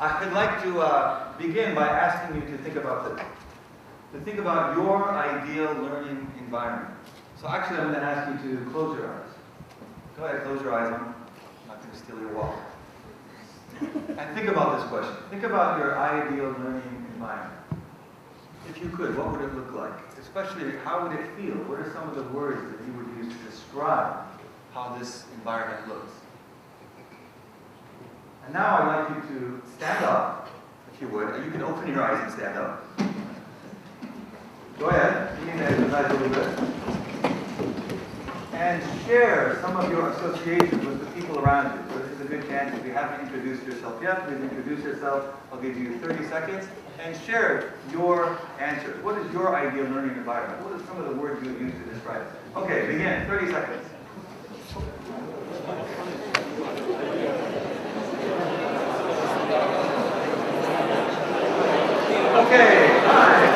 I'd like to begin by asking you to think about this. To think about your ideal learning environment. So actually, I'm going to ask you to close your eyes. Go ahead, close your eyes. I'm not going to steal your wallet. And think about this question. Think about your ideal learning environment. If you could, what would it look like? Especially, how would it feel? What are some of the words that you would use to describe how this environment looks? And now I'd like you to stand up, if you would. You can open your eyes and stand up. Go ahead. You can exercise a little bit. And share some of your associations with the people around you. So this is a good chance. If you haven't introduced yourself yet, please introduce yourself. I'll give you 30 seconds. And share your answers. What is your ideal learning environment? What are some of the words you would use to describe it? Okay, begin. 30 seconds. Okay, fine.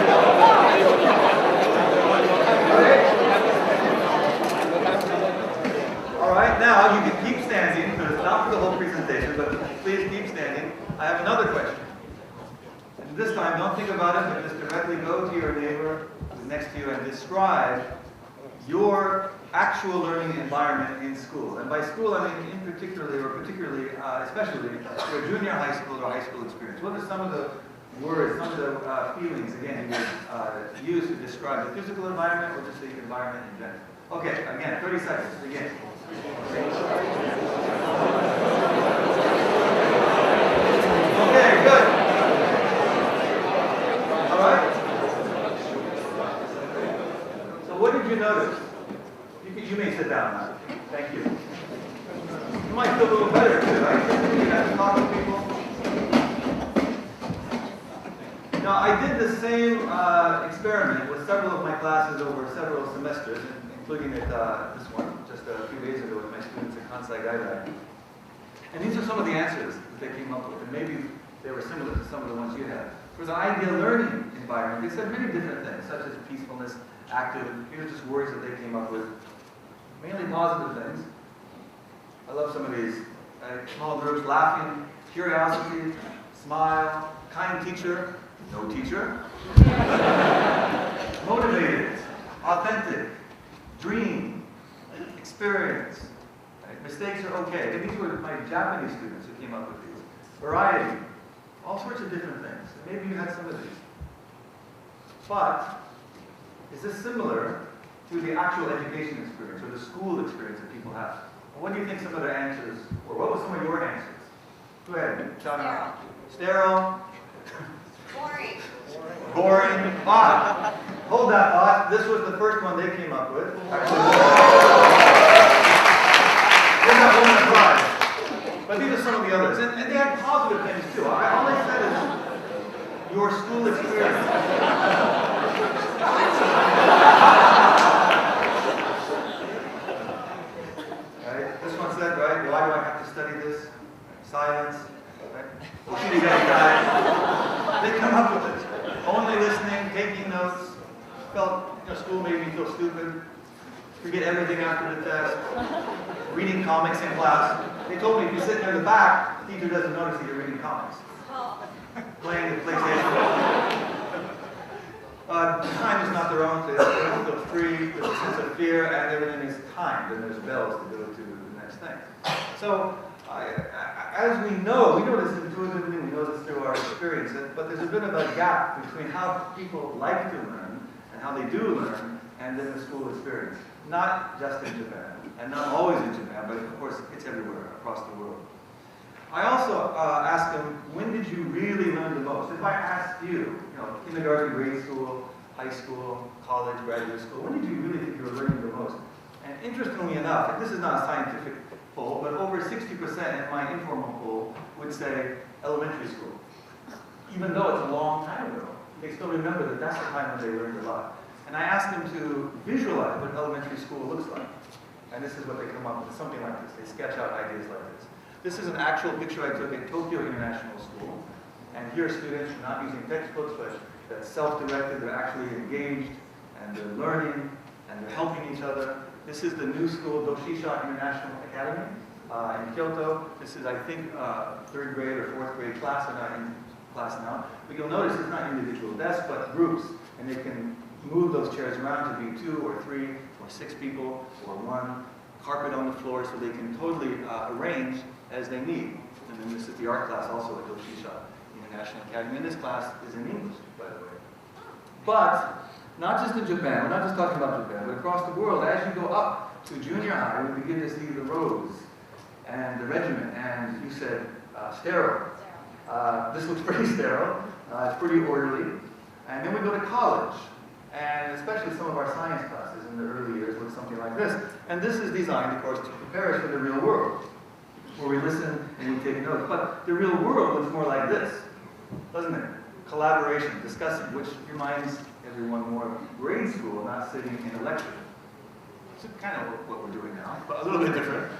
All right, now you can keep standing, because it's not for the whole presentation, but please keep standing. I have another question. And this time, don't think about it, but just directly go to your neighbor who's next to you and describe your actual learning environment in school. And by school, I mean in particularly, especially, your junior high school or high school experience. What are some of the words, some of the feelings, again, you would use to describe the physical environment or just the environment in general? Okay, again, 30 seconds, begin. Okay, good. All right. So what did you notice? You may sit down now. Thank you. You might feel a little better too, right? You have to talk to people. Now, I did the same experiment with several of my classes over several semesters, including this one just a few days ago with my students at Kansai Gaidai. And these are some of the answers that they came up with, and maybe they were similar to some of the ones you had. For the ideal learning environment, they said many different things, such as peacefulness, active. Here's just words that they came up with. Mainly positive things. I love some of these. Small groups, laughing, curiosity, smile, kind teacher, no teacher. Motivated, authentic, dream, experience. Right? Mistakes are okay. And these were my Japanese students who came up with these. Variety, all sorts of different things. Maybe you had some of these. But is this similar to the actual education experience or the school experience that people have? Well, what do you think some of their answers were? What were some of your answers? Go ahead, shout out. Sterile. Boring. Boring. Hot. Hold that thought. This was the first one they came up with. Actually, they're not winning the prize. But these are some of the others. And they had positive things too. All I said is your school experience. Right? This one said, right, why do I have to study this? Silence. Right? They come up with it. Only listening, taking notes. Felt, school made me feel stupid. Forget everything after the test. Reading comics in class. They told me if you sit near the back, the teacher doesn't notice that you're reading comics. Playing the PlayStation. Time is not their own. They don't feel free. There's a sense of fear, and everything is timed, and there's bells to go to the next thing. So, as we know this intuitively, we know this through our experience, but there's a bit of a gap between how people like to learn and how they do learn, and then the school experience. Not just in Japan, and not always in Japan, but of course it's everywhere across the world. I also asked them, when did you really learn the most? If I asked you, kindergarten, grade school, high school, college, graduate school, when did you really think you were learning the most? And interestingly enough, and this is not a scientific poll, but over 60% in my informal poll would say elementary school. Even though it's a long time ago, they still remember that that's the time when they learned a lot. And I asked them to visualize what elementary school looks like. And this is what they come up with, something like this. They sketch out ideas like this. This is an actual picture I took at Tokyo International School. And here are students not using textbooks, but that's self-directed, they're actually engaged, and they're learning, and they're helping each other. This is the new school, Doshisha International Academy. in Kyoto. This is, I think, third grade or fourth grade class, and I'm in class now. But you'll notice it's not individual desks, but groups, and they can move those chairs around to be 2 or 3 or 6 people or 1. Carpet on the floor, so they can totally arrange as they need. And then this is the art class also at Doshisha International Academy. And this class is in English, by the way. But not just in Japan, we're not just talking about Japan, but across the world, as you go up to junior high, we begin to see the rows and the regiment, and you said sterile. This looks pretty sterile. It's pretty orderly. And then we go to college, and especially some of our science classes in the early years look something like this. And this is designed, of course, to prepare us for the real world, where we listen and we take notes. But the real world looks more like this, doesn't it? Collaboration, discussing, which reminds everyone more of grade school, not sitting in a lecture. It's kind of what we're doing now, but a little bit different.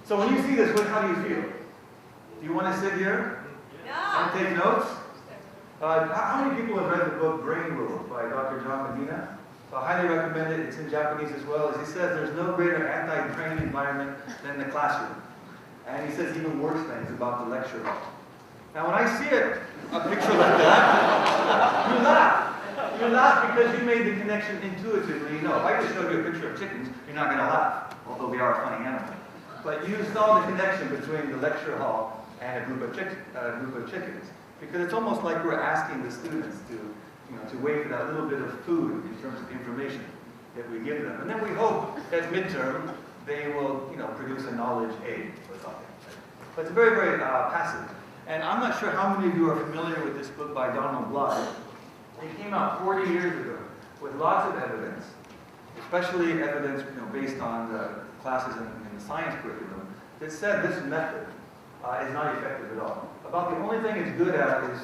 So when you see this, how do you feel? Do you want to sit here and take notes? How many people have read the book Brain Rules by Dr. John Medina? So I highly recommend it. It's in Japanese as well. As he says, there's no greater anti-brain environment than the classroom. And he says even worse things about the lecture hall. Now when I see a picture like that, you laugh. You laugh because you made the connection intuitively. You know, if I just showed you a picture of chickens, you're not going to laugh, although they are a funny animal. But you saw the connection between the lecture hall and a group of chickens. Because it's almost like we're asking the students to wait for that little bit of food in terms of information that we give them. And then we hope that midterm they will produce a knowledge aid or something. But it's very, very passive. And I'm not sure how many of you are familiar with this book by Donald Blythe. It came out 40 years ago with lots of evidence, especially evidence based on the classes in the science curriculum, that said this method is not effective at all. About the only thing it's good at is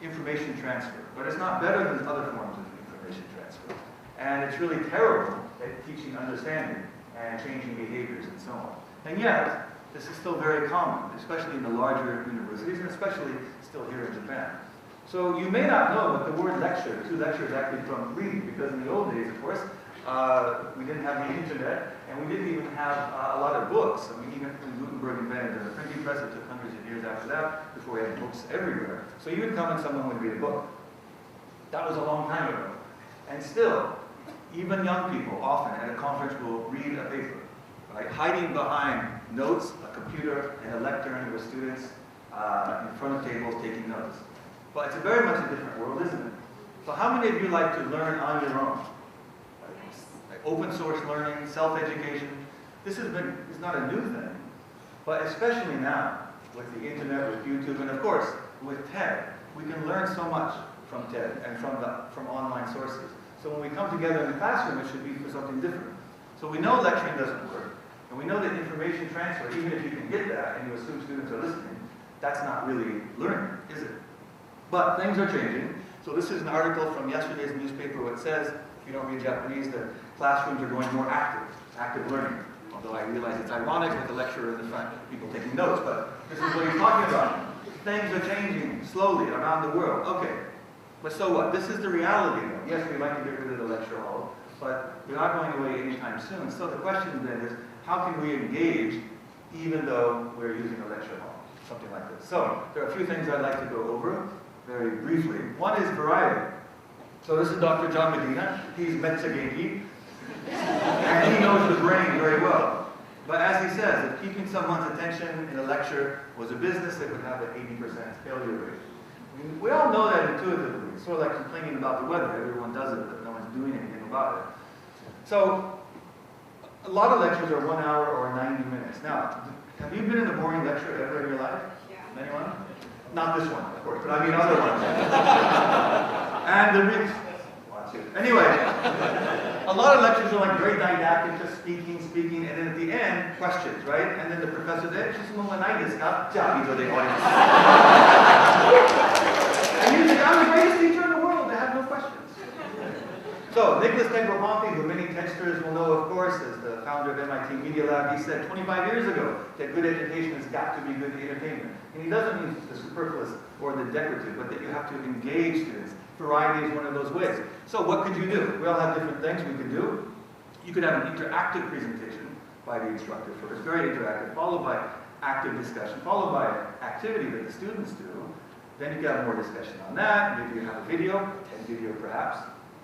information transfer, but it's not better than other forms of information transfer. And it's really terrible at teaching understanding and changing behaviors and so on. And yet, this is still very common, especially in the larger universities, and especially still here in Japan. So you may not know, but the word lecture, to lecture, is actually from reading, because in the old days, of course, we didn't have the internet, and we didn't even have a lot of books. I mean, even when Gutenberg invented the printing press, it took hundreds of years after that, before we had books everywhere. So you would come and someone would read a book. That was a long time ago. And still, even young people often at a conference will read a paper, right? Hiding behind notes, a computer, and a lectern with students in front of tables taking notes. But it's very much a different world, isn't it? So how many of you like to learn on your own? Like open source learning, self-education. This is not a new thing, but especially now with the internet, with YouTube, and of course with TED, we can learn so much from TED and from online sources. So when we come together in the classroom, it should be for something different. So we know lecturing doesn't work, and we know that information transfer, even if you can get that and you assume students are listening, that's not really learning, is it? But things are changing. So this is an article from yesterday's newspaper where it says, if you don't read Japanese, that classrooms are going more active learning. Although I realize it's ironic with the lecturer in the front, people taking notes, but this is what he's talking about. Things are changing slowly around the world. Okay, but so what? This is the reality though. Yes, we'd like to get rid of the lecture hall, but we're not going away anytime soon. So the question then is, how can we engage even though we're using a lecture hall? Something like this. So there are a few things I'd like to go over very briefly. One is variety. So this is Dr. John Medina. He's Metsugenki, and he knows the brain very well. But as he says, if keeping someone's attention in a lecture was a business, it would have an 80% failure rate. I mean, we all know that intuitively. It's sort of like complaining about the weather. Everyone does it, but no one's doing anything about it. So a lot of lectures are 1 hour or 90 minutes. Now, have you been in a boring lecture ever in your life? Yeah. Anyone? Not this one, of course, but I mean other ones. And watch it. Anyway, a lot of lectures are like very didactic, just speaking, and then at the end, questions, right? And then the professor says, and you say, I'm the greatest teacher in the world, they have no questions. So, Nicholas Negroponte, who many texters will know, of course, as the founder of MIT Media Lab, he said 25 years ago that good education has got to be good entertainment. And he doesn't mean the superfluous or the decorative, but that you have to engage students. Variety is one of those ways. So what could you do? We all have different things we could do. You could have an interactive presentation by the instructor first, very interactive, followed by active discussion, followed by activity that the students do. Then you have more discussion on that. Maybe you have a video, 10 video perhaps,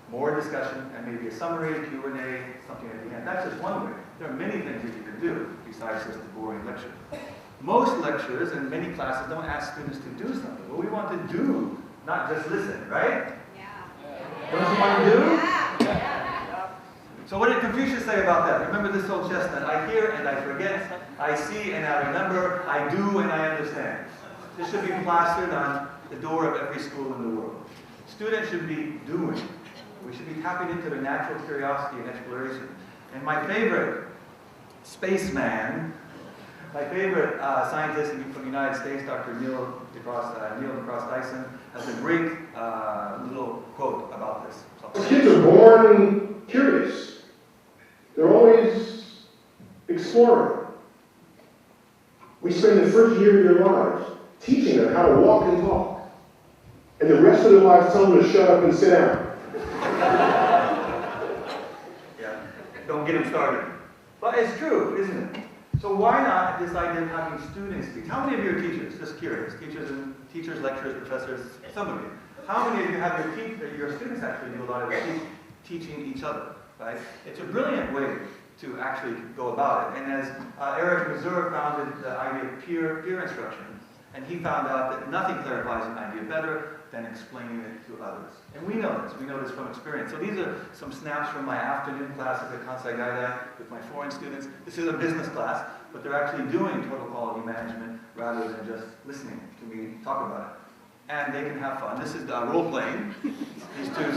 more discussion, and maybe a summary, Q&A, something at the end. That's just one way. There are many things that you can do besides just a boring lecture. Most lectures and many classes don't ask students to do something. Well, we want to do, not just listen, right? Yeah. Don't you want to do? Yeah. So what did Confucius say about that? Remember this old chestnut, I hear and I forget, I see and I remember, I do and I understand. This should be plastered on the door of every school in the world. Students should be doing. We should be tapping into their natural curiosity and exploration. And my favorite spaceman, my favorite scientist from the United States, Dr. Neil deGrasse Tyson, has a great little quote about this. So kids are born curious. They're always exploring. We spend the first year of their lives teaching them how to walk and talk. And the rest of their lives tell them to shut up and sit down. Yeah, don't get them started. But it's true, isn't it? So why not this idea of having students teach? How many of you are teachers? Just curious. Teachers, lecturers, professors, some of you. How many of you have your students actually do a lot of teaching each other, right? It's a brilliant way to actually go about it. And as Eric Mazur founded the idea of peer instruction, and he found out that nothing clarifies an idea better than explaining it to others. And we know this. We know this from experience. So these are some snaps from my afternoon classes at Kansai Gaidai with my foreign students. This is a business class, but they're actually doing total quality management rather than just listening to me talk about it. And they can have fun. This is role-playing. These two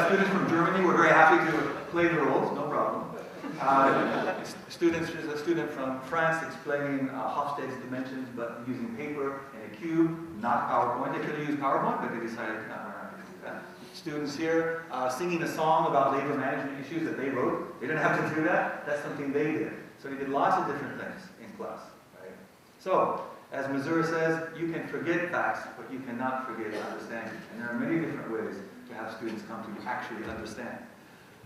students from Germany were very happy to play the roles, no problem. There's a student from France explaining Hofstede's dimensions, but using paper and a cube, not PowerPoint. They could have used PowerPoint, but they decided, no, we're not going to do that. Students here singing a song about labor management issues that they wrote. They didn't have to do that. That's something they did. So they did lots of different things in class. Right? So, as Mazur says, you can forget facts, but you cannot forget understanding. And there are many different ways to have students come to actually understand.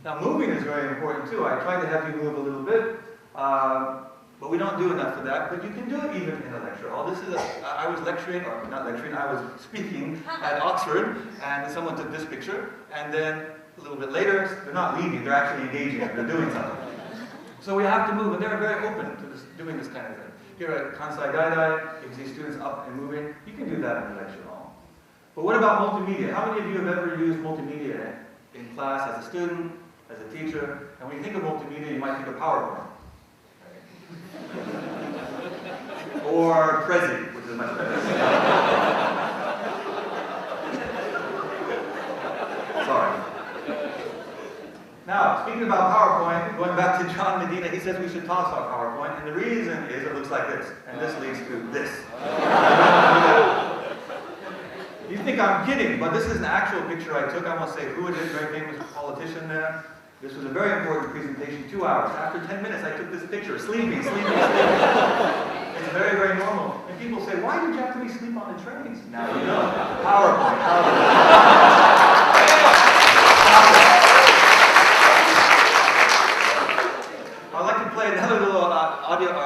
Now, moving is very important too. I tried to have you move a little bit, but we don't do enough for that. But you can do it even in a lecture hall. I was lecturing, or not lecturing, I was speaking at Oxford, and someone took this picture, and then a little bit later, they're not leaving, they're actually engaging, they're doing something. So we have to move, and they're very open to doing this kind of thing. Here at Kansai Gaidai, you can see students up and moving. You can do that in a lecture hall. But what about multimedia? How many of you have ever used multimedia in class as a student, as a teacher? And when you think of multimedia, you might think of PowerPoint. Or Prezi, which is much better. Sorry. Now, speaking about PowerPoint, going back to John Medina, he says we should toss our PowerPoint, and the reason is it looks like this, and this leads to this. You think I'm kidding, but this is an actual picture I took. I won't say who it is, very famous politician there. This was a very important presentation, 2 hours. After 10 minutes, I took this picture, sleeping. It's very, very normal. And people say, why did you have to be asleep on the trains? Now you know. PowerPoint. I'd like to play another little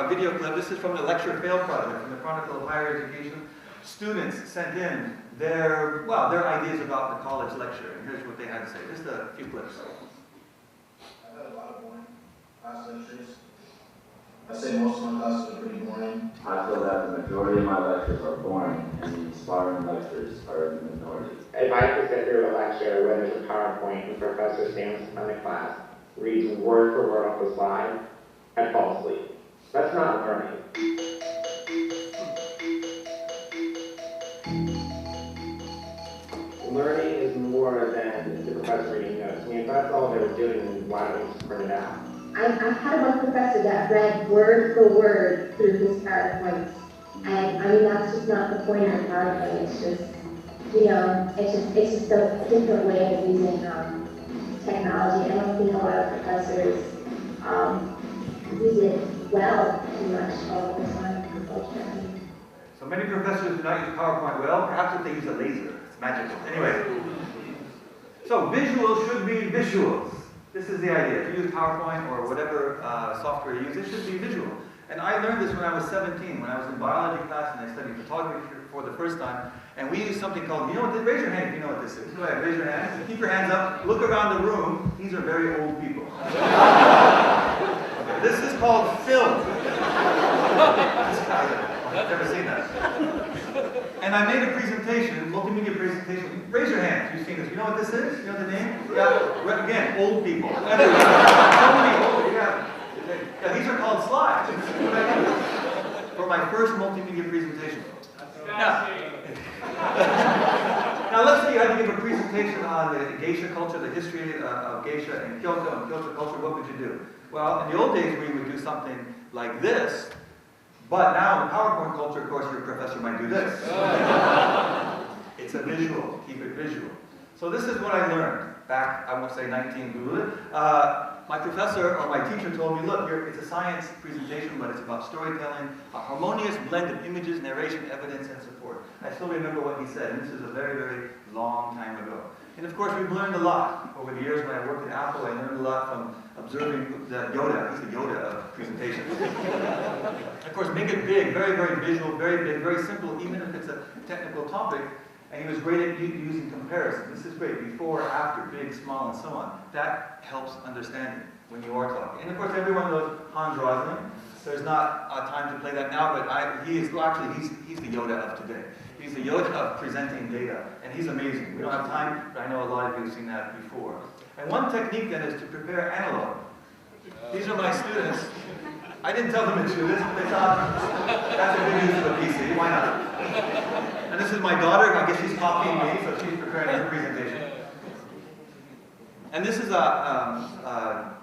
video clip. This is from the Lecture Fail Project, from the Chronicle of Higher Education. Students sent in their ideas about the college lecture, and here's what they had to say. Just a few clips. I've had a lot of boring class lectures. I say most of my classes are pretty boring. I feel that the majority of my lectures are boring, and the inspiring lectures are the minority. If I have to sit through a lecture where there's a PowerPoint and the professor stands in front of the class, reads word for word off the slide, I'd fall asleep. That's not learning. Learning is more than the professor reading notes. I mean, if that's all they were doing, then why don't we just print it out? I had one professor that read word for word through his PowerPoints. And I mean, that's just not the point of the PowerPoint. It's just, it's just a different way of using technology. I don't think a lot of professors use it well too much all the time, unfortunately. So many professors do not use PowerPoint well. Perhaps if they use a laser. It's magical. Anyway. So visuals should be visuals. This is the idea. If you use PowerPoint or whatever software you use, it should be visual. And I learned this when I was 17, when I was in biology class and I studied photography for the first time. And we used something called, you know what this, raise your hand if you know what this is. Go ahead, raise your hand. Keep your hands up. Look around the room. These are very old people. Okay, this is called film. I've never seen that. And I made a presentation, multimedia presentation. Raise your hand if you've seen this. You know what this is? You know the name? Yeah. Again, old people. So many old, yeah. Yeah, these are called slides. For my first multimedia presentation. Now let's say you had to give a presentation on the geisha culture, the history of geisha in Kyoto and Kyoto culture. What would you do? Well, in the old days we would do something like this. But now in PowerPoint culture, of course, your professor might do this. It's a visual. Keep it visual. So this is what I learned back, I won't say 19. My professor or my teacher told me, look, it's a science presentation, but it's about storytelling, a harmonious blend of images, narration, evidence, and support. I still remember what he said, and this is a very, very long time ago. And of course, we've learned a lot over the years. When I worked at Apple, I learned a lot from observing Yoda. He's the Yoda of presentations. Of course, make it big, very, very visual, very big, very simple, even if it's a technical topic. And he was great at using comparison. This is great, before, after, big, small, and so on. That helps understanding when you are talking. And of course, everyone knows Hans Rosling. There's not time to play that now, but he's the Yoda of today. He's the Yoda of presenting data, and he's amazing. We don't have time, but I know a lot of you have seen that before. And one technique then is to prepare analog. These are my students. I didn't tell them to do this, but they thought that's a good use of a PC. Why not? And this is my daughter. I guess she's copying me, so she's preparing her presentation. And this is a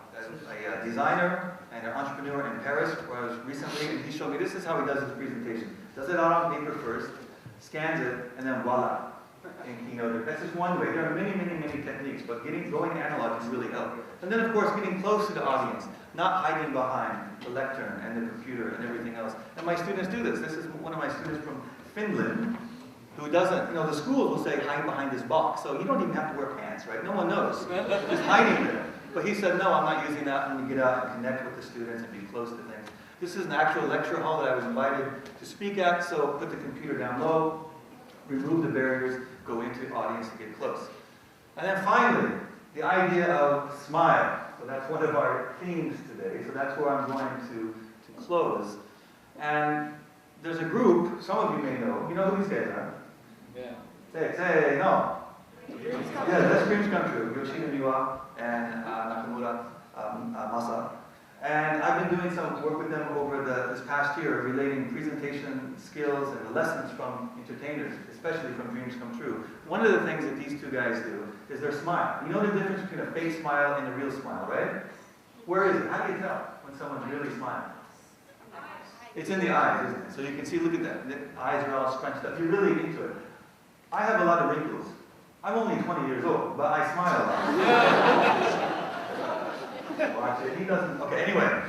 designer and an entrepreneur in Paris, where I was recently, and he showed me this is how he does his presentation. Does it out on paper first, scans it, and then voila. And, that's just one way. There are many, many, many techniques, but going analog can really help. And then, of course, getting close to the audience, not hiding behind the lectern and the computer and everything else. And my students do this. This is one of my students from Finland, who doesn't, the schools will say, hide behind this box. So you don't even have to wear pants, right? No one knows. Just hiding there. But he said, no, I'm not using that. I'm going to get out and connect with the students and be close to things. This is an actual lecture hall that I was invited to speak at, so put the computer down low, remove the barriers, go into the audience and get close. And then finally, the idea of smile. So that's one of our themes today. So that's where I'm going to close. And there's a group, some of you may know. You know who these guys are? Yeah. Say, no. Yeah, that's Dreams Come True. Yoshida Miwa and Nakamura Masa. And I've been doing some work with them over this past year, relating presentation skills and the lessons from entertainers, especially from Dreams Come True. One of the things that these two guys do is their smile. You know the difference between a fake smile and a real smile, right? Where is it? How do you tell when someone's really smiling? It's in the eyes, isn't it? So you can see, look at that. The eyes are all scrunched up. You're really into it. I have a lot of wrinkles. I'm only 20 years old, but I smile a lot. Watch it. He doesn't. Okay, anyway.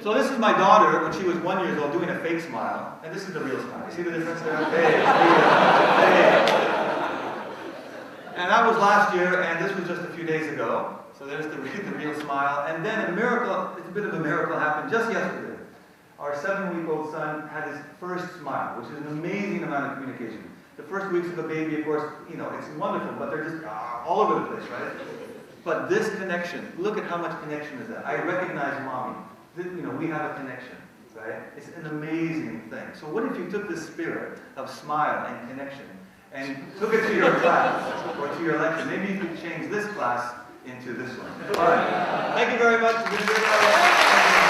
So this is my daughter when she was 1 year old doing a fake smile, and this is the real smile. You see the difference there? Hey. And that was last year, and this was just a few days ago. So there's the real smile. And then a miracle, it's a bit of a miracle, happened just yesterday. Our 7-week-old son had his first smile, which is an amazing amount of communication. The first weeks of a baby, of course, it's wonderful, but they're just all over the place, right? But this connection, look at how much connection is that. I recognize mommy. We have a connection, right? It's an amazing thing. So what if you took this spirit of smile and connection and took it to your class or to your lecture? Maybe you could change this class into this one. All right. Thank you very much.